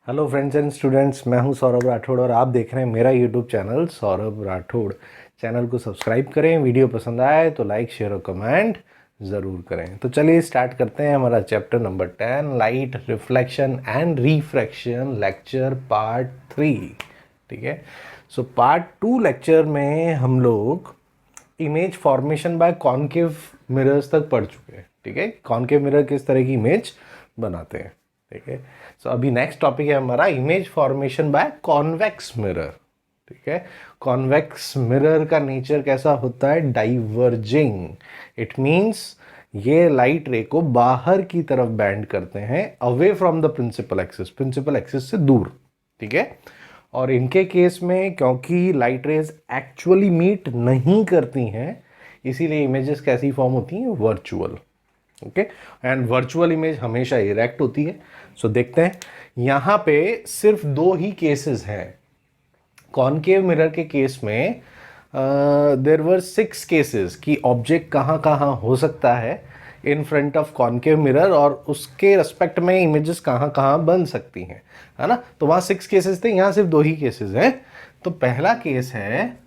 Hello friends and students, मैं हूं सौरभ राठौड़ और आप देख रहे हैं मेरा YouTube channel Saurabh Rathore. Channel को सब्सक्राइब करें, वीडियो पसंद आए तो लाइक शेयर और कमेंट ज़रूर करें। तो चलिए स्टार्ट करते हैं हमारा chapter number 10, light reflection and refraction, lecture part 3। ठीक है, सो पार्ट 2 लेक्चर में हम लोग image formation bye concave mirrors तक पढ़ चुके हैं। ठीक है, कॉनकेव मिरर किस तरह की इमेज बनाते हैं। ठीक है, सो अभी नेक्स्ट टॉपिक है हमारा image formation by convex mirror. ठीक है, कॉन्वेक्स मिरर का नेचर कैसा होता है? डाइवर्जिंग। इट मींस ये लाइट रे को बाहर की तरफ बैंड करते हैं, away from the principal axis, principal axis से दूर। ठीक है, और इनके केस में क्योंकि लाइट रेज एक्चुअली मीट नहीं करती हैं, इसीलिए इमेजेस कैसी फॉर्म होती हैं? Virtual. Okay, and virtual image हमेशा इरेक्ट होती है। सो देखते हैं, यहां पे सिर्फ दो ही केसेस हैं। कॉनकेव मिरर के केस में देर वर 6 केसेस कि ऑब्जेक्ट कहाँ कहाँ हो सकता है in front of concave mirror, और उसके रेस्पेक्ट में इमेजेस कहाँ कहाँ बन सकती हैं, है ना। तो वहाँ 6 केसेस थे, यहाँ सिर्फ दो ही केसेस हैं। तो पहला केस है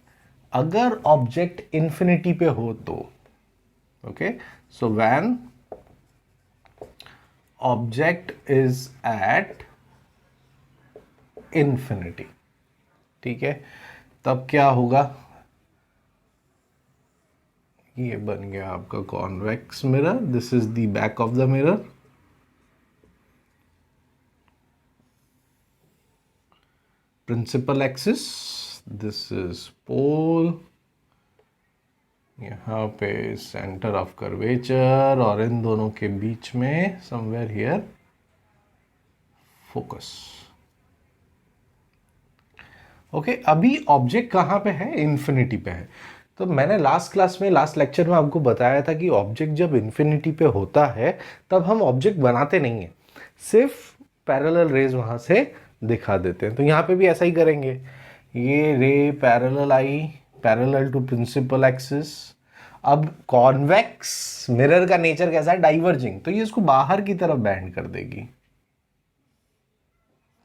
अगर ऑब्जेक्ट इन्फिनिटी पे हो तो। Okay, so when object is at infinity, ठीक है, तब क्या होगा? ये बन गया आपका convex mirror. This is the back of the mirror. Principal axis, this is pole, यहाँ पे सेंटर ऑफ कर्वेचर, और इन दोनों के बीच में समवेयर हियर फोकस। ओके, अभी ऑब्जेक्ट कहाँ पे है? इन्फिनिटी पे है। तो मैंने लास्ट क्लास में, लास्ट लेक्चर में आपको बताया था कि ऑब्जेक्ट जब इन्फिनिटी पे होता है तब हम ऑब्जेक्ट बनाते नहीं हैं, सिर्फ पैरेलल रेज वहाँ से दिखा देते हैं। तो यहाँ पे भी ऐसा ही करेंगे। ये रे पैरेलल आई, पैरेलल टू प्रिंसिपल एक्सिस। अब कॉन्वेक्स मिरर का नेचर कैसा है? डाइवर्जिंग, तो ये इसको बाहर की तरफ बैंड कर देगी।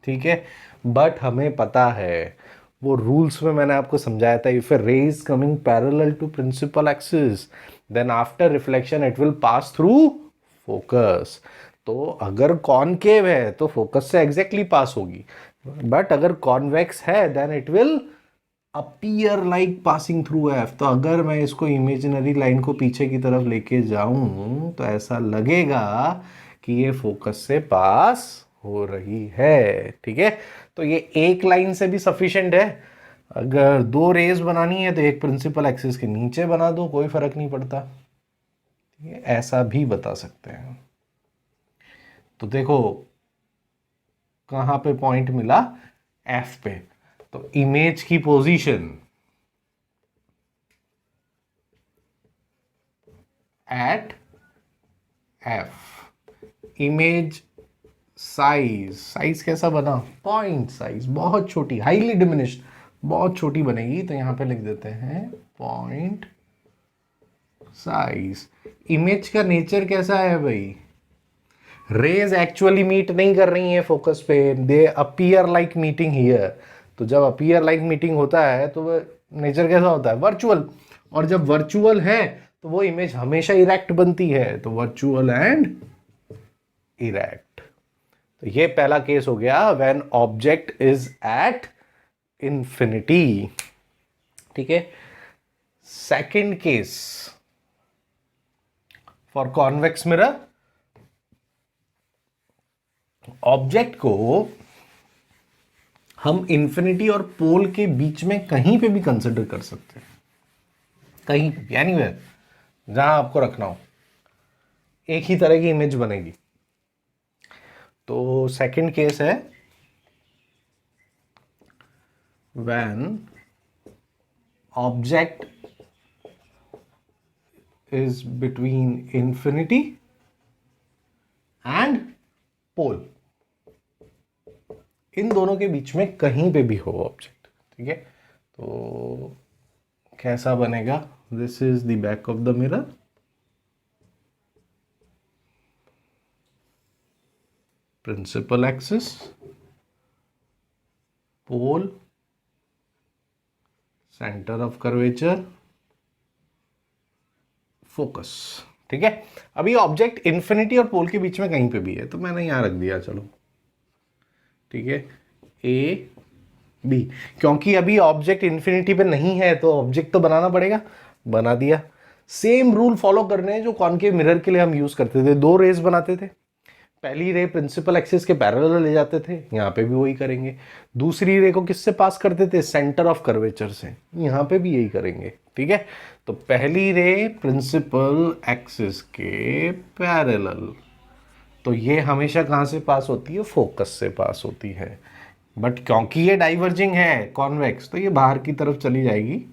ठीक है, बट हमें पता है, वो रूल्स में मैंने आपको समझाया था, if a ray is coming parallel to principal axis then after reflection it will pass through focus. तो अगर कॉनकेव है तो फोकस से एग्जैक्टली पास होगी, बट अगर कॉन्वेक्स है then it will appear like passing through F. तो अगर मैं इसको इमेजिनरी लाइन को पीछे की तरफ लेके जाऊं तो ऐसा लगेगा कि ये फोकस से पास हो रही है। ठीक है, तो ये एक लाइन से भी सफिशिएंट है। अगर दो रेज बनानी है तो एक प्रिंसिपल एक्सिस के नीचे बना दो, कोई फर्क नहीं पड़ता। ठीक है, ऐसा भी बता सकते हैं। तो देखो कहां पे पॉइंट मिला? एफ पे। तो इमेज की position at F. Image size, size कैसा बना? पॉइंट साइज, बहुत छोटी, हाईली डिमिनिश्ड, बहुत छोटी बनेगी। तो यहां पे लिख देते हैं पॉइंट साइज। इमेज का नेचर कैसा है भाई? रेज एक्चुअली मीट नहीं कर रही है फोकस पे, दे अपीयर लाइक मीटिंग हियर। तो जब अपीयर लाइक मीटिंग होता है तो वो नेचर कैसा होता है? वर्चुअल। और जब वर्चुअल है तो वो इमेज हमेशा इरेक्ट बनती है। तो वर्चुअल एंड इरेक्ट। तो ये पहला केस हो गया when object is at infinity. ठीक है, second case for convex mirror, object को हम इंफिनिटी और पोल के बीच में कहीं पे भी कंसिडर कर सकते हैं, कहीं पे, एनीवेयर, जहां आपको रखना हो, एक ही तरह की इमेज बनेगी। तो सेकंड केस है when object is between infinity and pole, इन दोनों के बीच में कहीं पे भी हो ऑब्जेक्ट। ठीक है, तो कैसा बनेगा? This is the back of the mirror, principal axis, pole, centre of curvature, focus. ठीक है, अभी ऑब्जेक्ट इन्फिनिटी और पोल के बीच में कहीं पे भी है तो मैंने यहां रख दिया, चलो ठीक है, ए बी। क्योंकि अभी ऑब्जेक्ट इन्फिनिटी पे नहीं है तो ऑब्जेक्ट तो बनाना पड़ेगा, बना दिया। सेम रूल फॉलो करने हैं जो कॉनकेव मिरर के लिए हम यूज करते थे। दो रेज बनाते थे, पहली रे प्रिंसिपल एक्सिस के पैरेलल ले जाते थे, यहां पे भी वही करेंगे। दूसरी रे को किससे पास करते थे? सेंटर ऑफ कर्वेचर से, यहां पे भी यही करेंगे। ठीक है, तो पहली रे प्रिंसिपल एक्सिस के पैरेलल, तो ये हमेशा कहां से पास होती है? फोकस से पास होती है। बट क्योंकि ये डाइवर्जिंग है कॉन्वेक्स तो ये बाहर की तरफ चली जाएगी,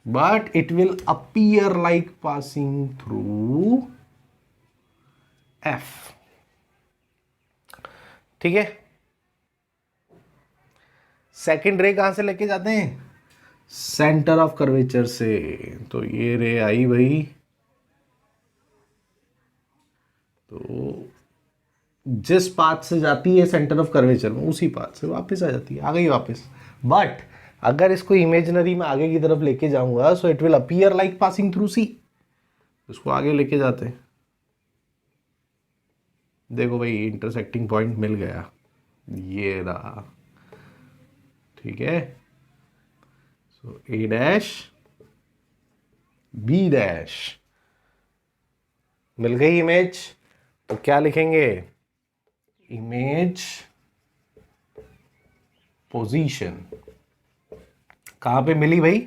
but it will appear like passing through F. ठीक है, सेकेंड रे कहां से लेके जाते हैं? सेंटर ऑफ कर्वेचर से। तो ये रे आई भाई, तो जिस पाथ से जाती है सेंटर ऑफ कर्वेचर में उसी पाथ से वापस आ जाती है, आ गई वापस। बट अगर इसको इमेजिनरी में आगे की तरफ लेके जाऊंगा so it will appear like passing through C. इसको आगे लेके जाते हैं, देखो भाई इंटरसेक्टिंग पॉइंट मिल गया, ये रहा। ठीक है, सो ए डैश बी डैश, मिल गई इमेज। तो क्या लिखेंगे? इमेज पोजीशन कहां पे मिली भाई?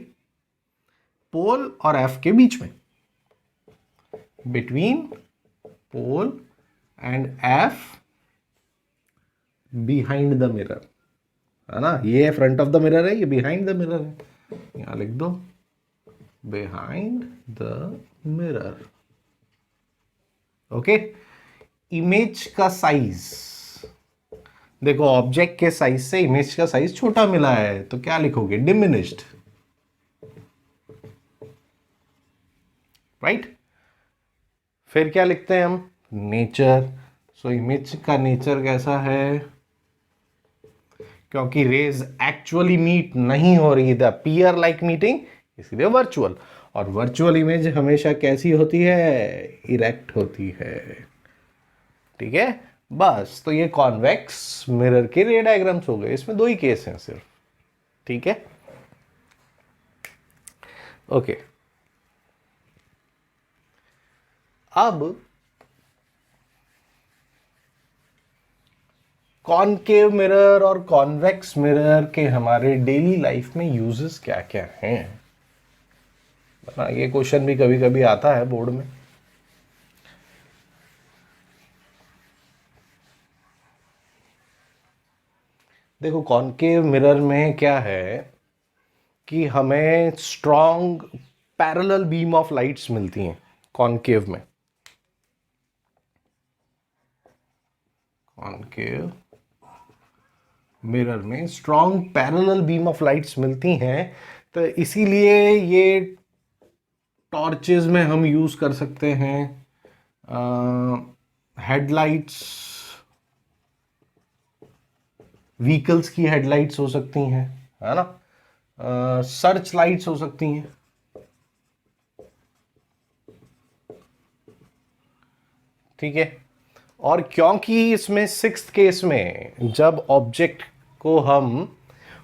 पोल और एफ के बीच में, between pole and F, behind the mirror, है ना। ये फ्रंट ऑफ द मिरर है, ये बिहाइंड द मिरर है, यहां लिख दो behind the mirror. Okay, image का साइज देखो, ऑब्जेक्ट के साइज से इमेज का साइज छोटा मिला है तो क्या लिखोगे? Diminished, right. फिर क्या लिखते हैं हम? नेचर। सो इमेज का नेचर कैसा है? क्योंकि रेज एक्चुअली मीट नहीं हो रही, द अपीयर लाइक मीटिंग, इसलिए वर्चुअल। और वर्चुअल इमेज हमेशा कैसी होती है? इरेक्ट होती है। ठीक है, बस। तो ये कॉन्वेक्स मिरर के रे डायग्राम्स हो गए, इसमें दो ही केस हैं सिर्फ। ठीक है, ओके। अब कॉनकेव मिरर और कॉन्वेक्स मिरर के हमारे डेली लाइफ में यूजेस क्या क्या हैं? ये क्वेश्चन भी कभी कभी आता है बोर्ड में। देखो, कॉनकेव मिरर में क्या है कि हमें strong parallel beam of lights मिलती हैं कॉनकेव में। कॉनकेव मिरर में strong parallel beam of lights मिलती हैं, तो इसीलिए ये टॉर्चेस में हम यूज कर सकते हैं, हेडलाइट्स, व्हीकल्स की हेडलाइट्स हो सकती हैं, है ना, सर्च लाइट्स हो सकती हैं। ठीक है, और क्योंकि इसमें सिक्स्थ केस में जब ऑब्जेक्ट को हम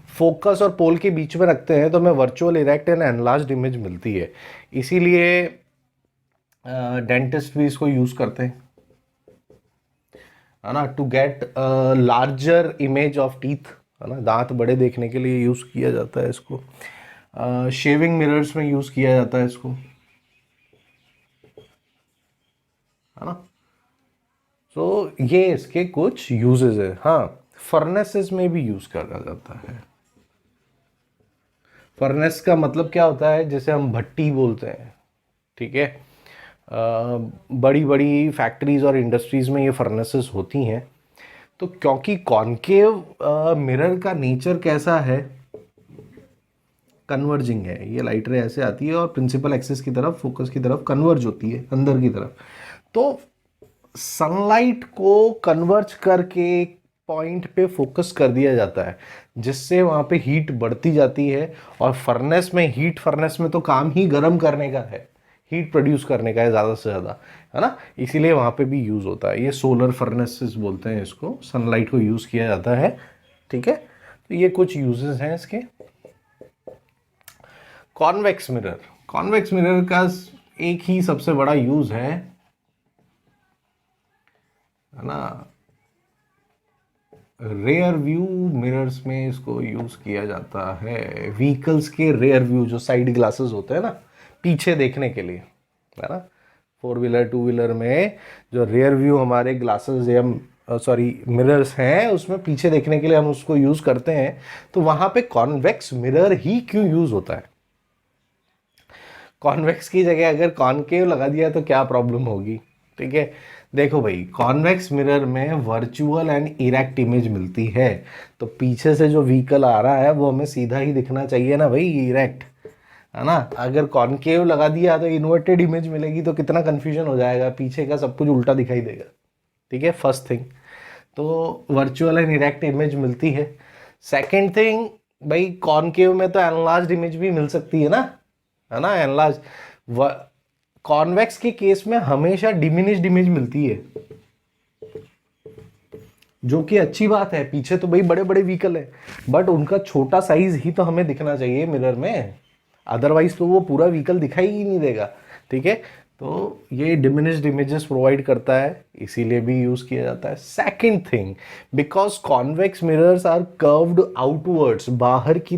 फोकस और पोल के बीच में रखते हैं तो हमें virtual erect and enlarged image मिलती है, इसीलिए डेंटिस्ट भी इसको यूज करते हैं, है ना, to get larger image of teeth, है ना, दांत बड़े देखने के लिए यूज किया जाता है इसको। शेविंग मिरर्स में यूज किया जाता है इसको, है ना। तो ये इसके कुछ यूजेस है। हाँ, फर्नेसेस में भी यूज करा जाता है। फर्नेस का मतलब क्या होता है? जैसे हम भट्टी बोलते हैं, ठीक है, बड़ी बड़ी फैक्ट्रीज और इंडस्ट्रीज में ये फर्नेसेस होती हैं। तो क्योंकि कॉनकेव मिरर का नेचर कैसा है? कन्वर्जिंग है, ये लाइट रे ऐसे आती है और प्रिंसिपल एक्सिस की तरफ, फोकस की तरफ कन्वर्ज होती है अंदर की तरफ। तो सनलाइट को कन्वर्ज करके पॉइंट पे फोकस कर दिया जाता है, जिससे वहाँ पे हीट बढ़ती जाती है। और फर्नेस में, हीट फर्नेस में तो काम ही गर्म करने का है, हीट प्रोड्यूस करने का है ज़्यादा से ज़्यादा, है ना। इसीलिए वहाँ पे भी यूज़ होता है। ये सोलर फर्नेसेस बोलते हैं इसको, सनलाइट को यूज़ किया जाता है, ठीक है। तो ये कुछ यूजेस हैं इसके। कॉन्वेक्स मिरर, कॉन्वेक्स मिरर का एक ही सबसे बड़ा यूज है ना, रेयर व्यू मिरर्स में इसको यूज किया जाता है। व्हीकल्स के रेयर व्यू, जो साइड ग्लासेस होते हैं ना, पीछे देखने के लिए, है ना। फोर व्हीलर, टू व्हीलर में जो रेयर व्यू हमारे ग्लासेस या सॉरी मिरर्स हैं, उसमें पीछे देखने के लिए हम उसको यूज करते हैं। तो वहां पे कॉन्वेक्स मिरर ही क्यों यूज होता है? कॉन्वेक्स की जगह अगर कॉनकेव लगा दिया तो क्या प्रॉब्लम होगी? ठीक है, देखो भाई, कॉन्वेक्स मिरर में वर्चुअल एंड इरेक्ट इमेज मिलती है। तो पीछे से जो व्हीकल आ रहा है वो हमें सीधा ही दिखना चाहिए ना भाई, इरेक्ट, है ना। अगर कॉनकेव लगा दिया तो इन्वर्टेड इमेज मिलेगी, तो कितना कंफ्यूजन हो जाएगा, पीछे का सब कुछ उल्टा दिखाई देगा। ठीक है, फर्स्ट थिंग तो वर्चुअल एंड इरेक्ट इमेज मिलती है। सेकेंड थिंग, भाई कॉनकेव में तो एनलार्ज्ड इमेज भी मिल सकती है ना, एनलार्ज। कॉन्वेक्स के केस में हमेशा डिमिनिश्ड इमेज मिलती है, जो कि अच्छी बात है। पीछे तो भाई बड़े बड़े व्हीकल है, बट उनका छोटा साइज ही तो हमें दिखना चाहिए मिरर में, अदरवाइज तो वो पूरा व्हीकल दिखाई ही नहीं देगा। ठीक है, तो ये डिमिनिश्ड इमेजेस प्रोवाइड करता है, इसीलिए भी यूज किया जाता है। Second thing, because convex mirrors are curved outwards, बाहर की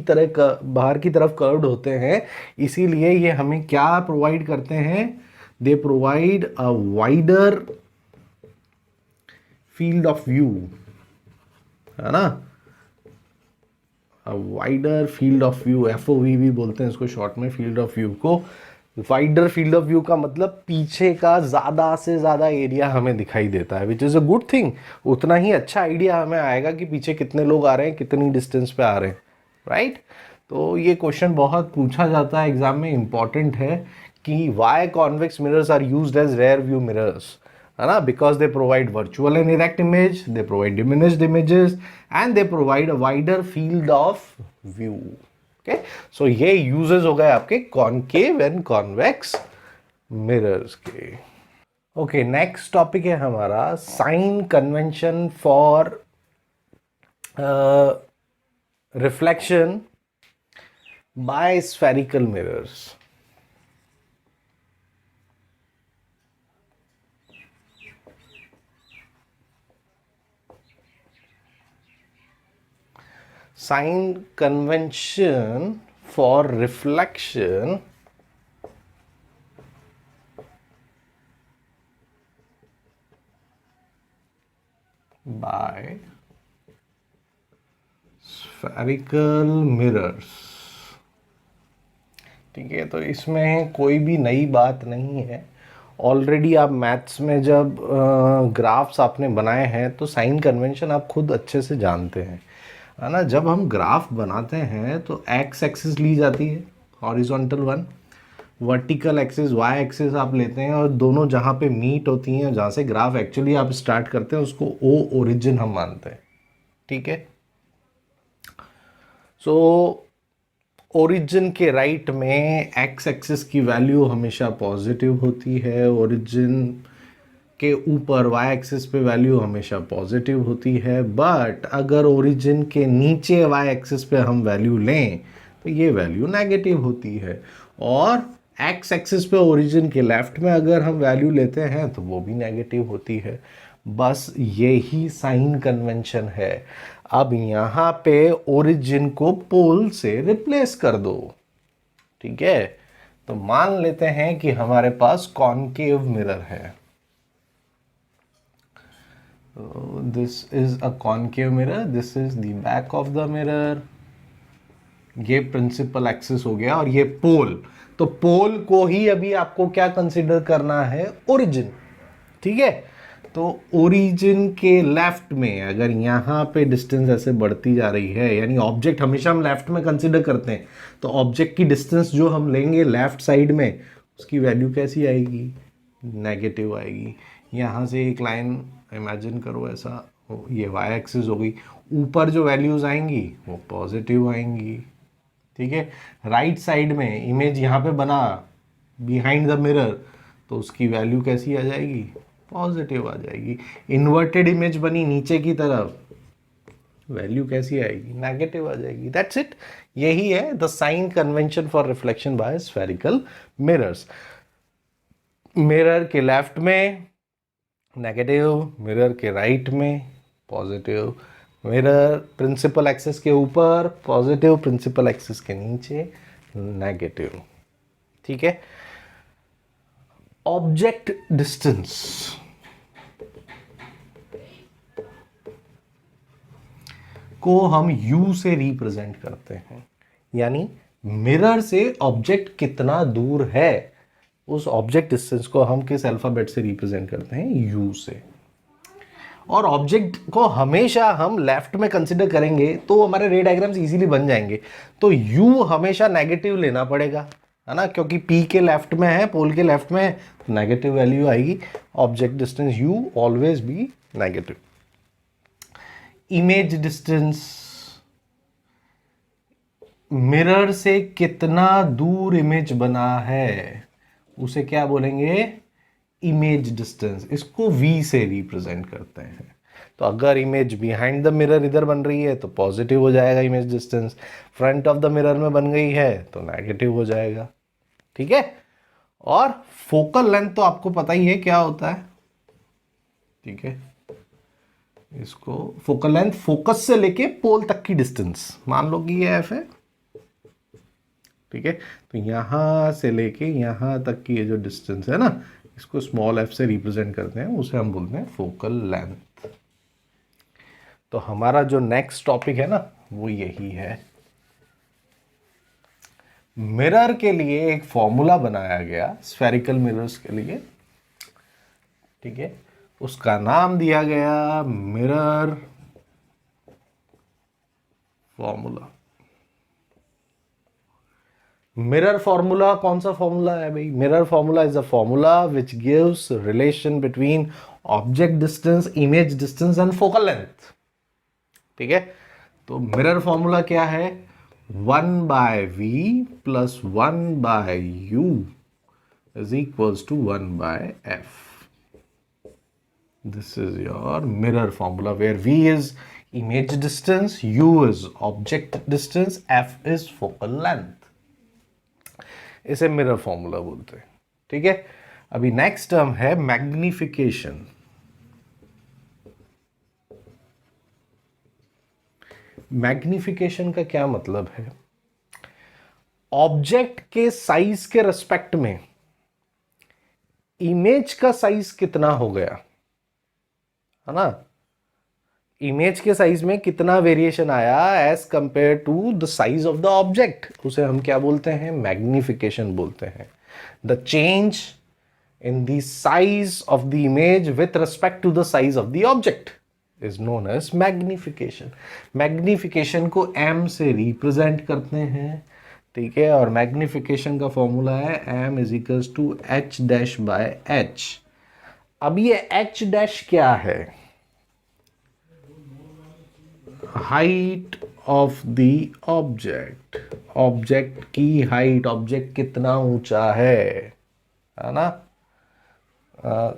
तरफ कर्व्ड होते हैं, इसीलिए ये हमें क्या प्रोवाइड करते हैं? दे provide a wider field of view, है ना, wider field of view, FOV भी बोलते हैं इसको शॉर्ट में, फील्ड ऑफ व्यू को। वाइडर फील्ड ऑफ व्यू का मतलब पीछे का ज्यादा से ज्यादा एरिया हमें दिखाई देता है, which is a good thing. उतना ही अच्छा आइडिया हमें आएगा कि पीछे कितने लोग आ रहे हैं, कितनी डिस्टेंस पे आ रहे हैं, राइट। तो ये क्वेश्चन बहुत पूछा जाता है एग्जाम में, इंपॉर्टेंट है कि why convex mirrors are used as rear view mirrors, है ना। Because they provide virtual and erect image, they provide diminished images, and they provide a wider field of view. Okay, so ये uses हो गए आपके concave and convex mirrors के। Okay, next topic है हमारा sign convention for reflection by spherical mirrors. Sign convention for reflection by spherical mirrors। ठीक है, तो इसमें कोई भी नई बात नहीं है। ऑलरेडी आप मैथ्स में जब ग्राफ्स आपने बनाए हैं तो साइन कन्वेंशन आप खुद अच्छे से जानते हैं, है ना। जब हम ग्राफ बनाते हैं तो एक्स एक्सिस ली जाती है, horizontal one, vertical axis Y axis आप लेते हैं, और दोनों जहाँ पे मीट होती हैं, जहाँ से ग्राफ एक्चुअली आप स्टार्ट करते हैं, उसको ओ ओरिजिन हम मानते हैं। ठीक है, सो ओरिजिन के राइट में एक्स एक्सिस की वैल्यू हमेशा पॉजिटिव होती है, ओरिजिन के ऊपर वाई एक्सिस पे वैल्यू हमेशा पॉजिटिव होती है। बट अगर ओरिजिन के नीचे वाई एक्सिस पे हम वैल्यू लें तो ये वैल्यू नेगेटिव होती है, और एक्स एक्सिस पे ओरिजिन के लेफ्ट में अगर हम वैल्यू लेते हैं तो वो भी नेगेटिव होती है। बस यही साइन कन्वेंशन है। अब यहाँ पे ओरिजिन को पोल से रिप्लेस कर दो। ठीक है, तो मान लेते हैं कि हमारे पास कॉनकेव मिरर है। This is a concave mirror, this is the back of the mirror, ये प्रिंसिपल एक्सिस हो गया, और ये पोल। तो पोल को ही अभी आपको क्या कंसीडर करना है? ओरिजिन। ठीक है, तो ओरिजिन के लेफ्ट में अगर यहाँ पे डिस्टेंस ऐसे बढ़ती जा रही है, यानी ऑब्जेक्ट हमेशा हम लेफ्ट में कंसीडर करते हैं, तो ऑब्जेक्ट की डिस्टेंस जो हम लेंगे लेफ्ट साइड में, उसकी वैल्यू कैसी आएगी? नेगेटिव आएगी। यहाँ से एक लाइन इमेजिन करो ऐसा ये वाई एक्सिस हो गई, ऊपर जो वैल्यूज आएंगी वो पॉजिटिव आएंगी। ठीक है, राइट साइड में इमेज यहाँ पे बना बिहाइंड द मिरर, तो उसकी वैल्यू कैसी आ जाएगी, पॉजिटिव आ जाएगी। इन्वर्टेड इमेज बनी नीचे की तरफ, वैल्यू कैसी आएगी, नेगेटिव आ जाएगी। दैट्स इट, यही है the sign convention for reflection by spherical mirrors. Mirror के लेफ्ट में नेगेटिव, मिरर के राइट में पॉजिटिव, मिरर प्रिंसिपल एक्सिस के ऊपर पॉजिटिव, प्रिंसिपल एक्सिस के नीचे नेगेटिव। ठीक है, ऑब्जेक्ट डिस्टेंस, को हम u से रिप्रेजेंट करते हैं, यानी मिरर से ऑब्जेक्ट कितना दूर है, उस ऑब्जेक्ट डिस्टेंस को हम किस अल्फाबेट से रिप्रेजेंट करते हैं, u से। और ऑब्जेक्ट को हमेशा हम लेफ्ट में कंसिडर करेंगे तो हमारे रे डायग्राम्स इजीली बन जाएंगे। तो u हमेशा नेगेटिव लेना पड़ेगा, है ना, क्योंकि p के लेफ्ट में है, पोल के लेफ्ट में है, तो नेगेटिव वैल्यू आएगी। Object distance u always be negative. Image distance, mirror से कितना दूर इमेज बना है उसे क्या बोलेंगे, इमेज डिस्टेंस। इसको v से रिप्रेजेंट करते हैं। तो अगर इमेज बिहाइंड द मिरर इधर बन रही है तो पॉजिटिव हो जाएगा image distance, front of the mirror में बन गई है तो नेगेटिव हो जाएगा। ठीक है, और फोकल लेंथ तो आपको पता ही है क्या होता है। ठीक है, इसको फोकल लेंथ, फोकस से लेके पोल तक की डिस्टेंस, मान लो कि ये एफ है। ठीक है, तो यहां से लेके यहां तक की ये जो डिस्टेंस है ना, इसको स्मॉल एफ से रिप्रेजेंट करते हैं, उसे हम बोलते हैं फोकल लेंथ। तो हमारा जो नेक्स्ट टॉपिक है ना वो यही है। मिरर के लिए एक फॉर्मूला बनाया गया स्फेरिकल मिरर्स के लिए। ठीक है, उसका नाम दिया गया मिरर फॉर्मूला। मिरर फॉर्मूला कौन सा फॉर्मूला है भाई, mirror formula is a formula which gives relation between object distance, image distance and focal length. ठीक है, तो मिरर फॉर्मूला क्या है, 1/v plus 1/u is equals to 1/f. This is your mirror formula where v is image distance, u is object distance, f is focal length. इसे mirror formula बोलते हैं। ठीक है, अभी नेक्स्ट टर्म है magnification. Magnification का क्या मतलब है, ऑब्जेक्ट के साइज के रिस्पेक्ट में इमेज का साइज कितना हो गया, है ना, इमेज के साइज में कितना वेरिएशन आया as compare to the size of the object, उसे हम क्या बोलते हैं, मैग्निफिकेशन बोलते हैं। The change in the size of the image with respect to the size of the object is known as magnification. Magnification को m से represent करते हैं। ठीक है, और मैग्निफिकेशन का फॉर्मूला है m is equals to h dash by h। अब ये h डैश क्या है, height of the object, object की हाइट, ऑब्जेक्ट कितना ऊंचा है ना,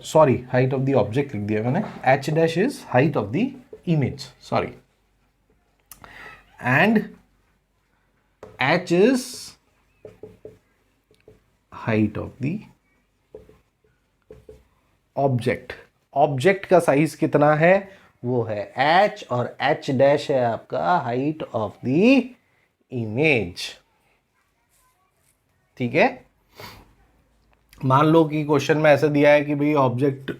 sorry height of the object लिख दिया मैंने, h dash is height of the image, sorry, and h is height of the object. Object का साइज कितना है, वो है h, और h डैश है आपका हाइट ऑफ द इमेज। ठीक है, मान लो कि क्वेश्चन में ऐसे दिया है कि भाई ऑब्जेक्ट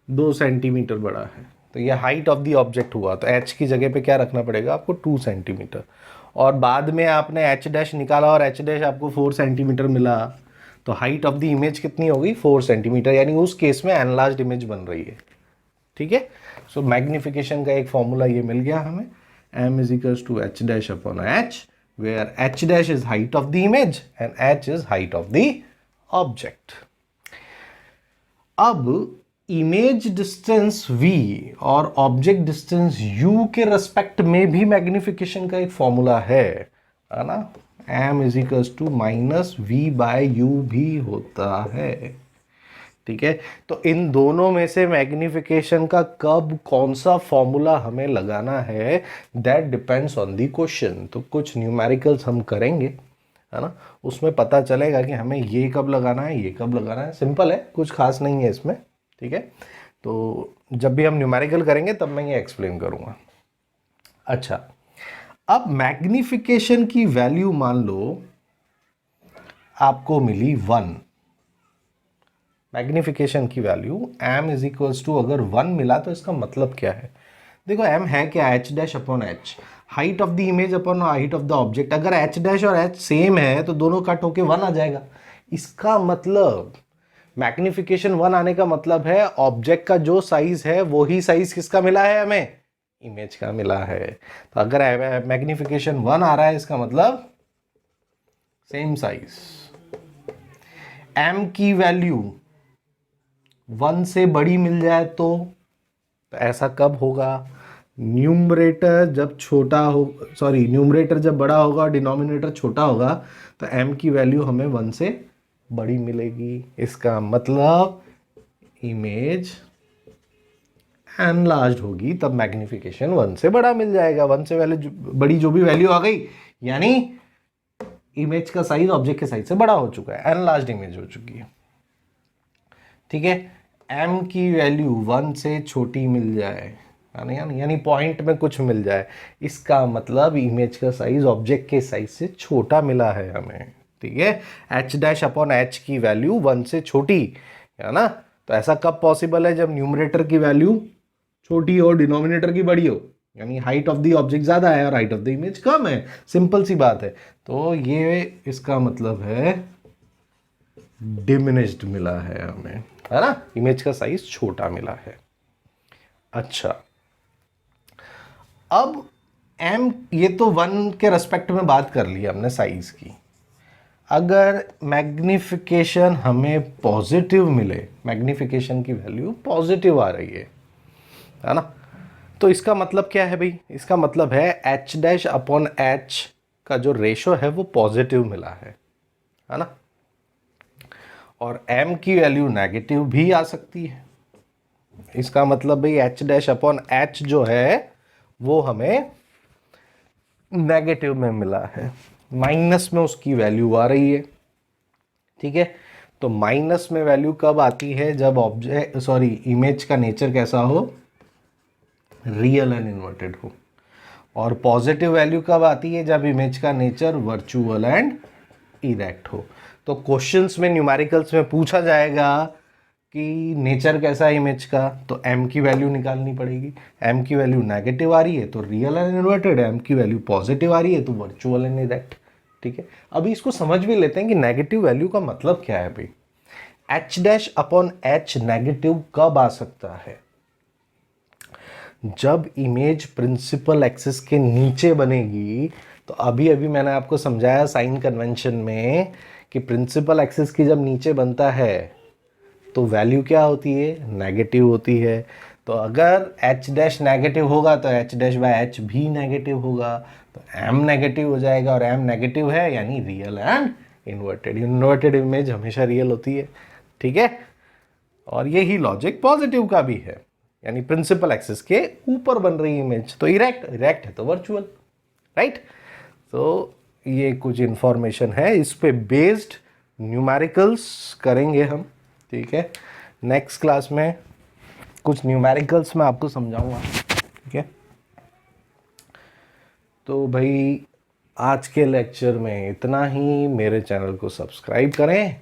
2 सेंटीमीटर बड़ा है, तो ये हाइट ऑफ द ऑब्जेक्ट हुआ, तो h की जगह पे क्या रखना पड़ेगा आपको, 2 सेंटीमीटर। और बाद में आपने h डैश निकाला और h डैश आपको 4 सेंटीमीटर मिला, तो हाइट ऑफ द इमेज कितनी होगी, 4 सेंटीमीटर, यानी उस केस में एनलार्ज्ड इमेज बन रही है। ठीक है, सो मैग्निफिकेशन का एक फॉर्मूला ये मिल गया हमें, m is equals to h dash upon h, where h dash is height of the image and h is height of the object. अब इमेज डिस्टेंस v और ऑब्जेक्ट डिस्टेंस u के respect में भी magnification का एक formula है ना, m is equals to minus V by U भी होता है। ठीक है, तो इन दोनों में से मैग्निफिकेशन का कब कौन सा फॉर्मूला हमें लगाना है, that depends on the question. तो कुछ न्यूमेरिकल्स हम करेंगे, है ना, उसमें पता चलेगा कि हमें ये कब लगाना है, ये कब लगाना है। सिंपल है, कुछ खास नहीं है इसमें। ठीक है, तो जब भी हम न्यूमेरिकल करेंगे तब मैं ये एक्सप्लेन करूंगा। अच्छा, अब मैग्निफिकेशन की वैल्यू मान लो आपको मिली 1। मैग्निफिकेशन की value m is equals to, अगर 1 मिला तो इसका मतलब क्या है? देखो m है क्या, h dash upon h, height of the image upon height of the object. अगर h डैश और h सेम है तो दोनों कट होके 1 आ जाएगा। इसका मतलब मैग्निफिकेशन 1 आने का मतलब है ऑब्जेक्ट का जो साइज है वही साइज किसका मिला है, हमें इमेज का मिला है। तो अगर मैग्निफिकेशन 1 आ रहा है इसका मतलब सेम साइज। m की वैल्यू 1 से बड़ी मिल जाए तो ऐसा कब होगा? न्यूमरेटर जब छोटा हो, सॉरी न्यूमरेटर जब बड़ा होगा और डिनोमिनेटर छोटा होगा तो m की वैल्यू हमें 1 से बड़ी मिलेगी। इसका मतलब इमेज एनलार्ज्ड होगी, तब मैग्निफिकेशन 1 से बड़ा मिल जाएगा। 1 से वैल्यू बड़ी जो भी वैल्यू आ गई यानी इमेज का साइज ऑब्जेक्ट के साइज से बड़ा हो चुका है, एनलार्ज्ड इमेज हो चुकी है। ठीक है, m की वैल्यू 1 से छोटी मिल जाए यानी पॉइंट में कुछ मिल जाए, इसका मतलब इमेज का साइज ऑब्जेक्ट के साइज से छोटा मिला है हमें। ठीक है, h डैश अपॉन h की वैल्यू 1 से छोटी है ना। तो ऐसा कब पॉसिबल है? जब न्यूमरेटर की वैल्यू छोटी हो, डिनोमिनेटर की बड़ी हो, यानी हाइट ऑफ द ऑब्जेक्ट ज्यादा है और हाइट ऑफ द इमेज कम है। सिंपल सी बात है। तो ये इसका मतलब है डिमिनिश्ड मिला है हमें, है ना, इमेज का साइज छोटा मिला है। अच्छा, अब m, ये तो 1 के रेस्पेक्ट में बात कर ली हमने साइज की। अगर मैग्निफिकेशन हमें पॉजिटिव मिले, मैग्निफिकेशन की वैल्यू पॉजिटिव आ रही है ना, तो इसका मतलब क्या है भाई? इसका मतलब है h डैश अपॉन h का जो रेशो है वो पॉजिटिव मिला है ना। और m की वैल्यू नेगेटिव भी आ सकती है। इसका मतलब भाई h डैश अपॉन h जो है वो हमें नेगेटिव में मिला है, माइनस में उसकी वैल्यू आ रही है। ठीक है, तो माइनस में वैल्यू कब आती है? जब ऑब्जेक्ट, सॉरी, इमेज का नेचर कैसा हो? रियल एंड इन्वर्टेड हो। और पॉजिटिव वैल्यू कब आती है? जब इमेज का नेचर वर्चुअल एंड इरेक्ट हो। तो क्वेश्चंस में, न्यूमेरिकल्स में पूछा जाएगा कि नेचर कैसा है इमेज का, तो m की वैल्यू निकालनी पड़ेगी। m की वैल्यू नेगेटिव आ रही है तो रियल एंड इन्वर्टेड है, m की वैल्यू पॉजिटिव आ रही है तो वर्चुअल एंड इरेक्ट। ठीक है, अभी इसको समझ भी लेते हैं कि नेगेटिव वैल्यू का मतलब क्या है भाई। h dash upon h negative कब आ सकता है? जब इमेज प्रिंसिपल एक्सिस के नीचे बनेगी। तो अभी अभी मैंने आपको समझाया साइन कन्वेंशन में कि प्रिंसिपल एक्सिस की जब नीचे बनता है तो वैल्यू क्या होती है? नेगेटिव होती है। तो अगर h डैश नेगेटिव होगा तो h डैश बाय h भी नेगेटिव होगा, तो m नेगेटिव हो जाएगा। और m नेगेटिव है यानी real and inverted. Inverted image हमेशा रियल होती है। ठीक है, और यही लॉजिक पॉजिटिव का भी है, यानी प्रिंसिपल एक्सिस के ऊपर बन रही इमेज तो इरेक्ट, इरेक्ट है तो वर्चुअल, राइट। तो ये कुछ इंफॉर्मेशन है, इस पे बेस्ड न्यूमेरिकल्स करेंगे हम। ठीक है, नेक्स्ट क्लास में कुछ न्यूमेरिकल्स मैं आपको समझाऊंगा। ठीक है, तो भाई आज के लेक्चर में इतना ही। मेरे चैनल को सब्सक्राइब करें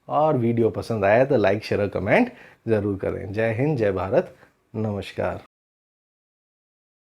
और वीडियो पसंद आया तो लाइक शेयर और कमेंट ज़रूर करें। जय हिंद, जय भारत, नमस्कार।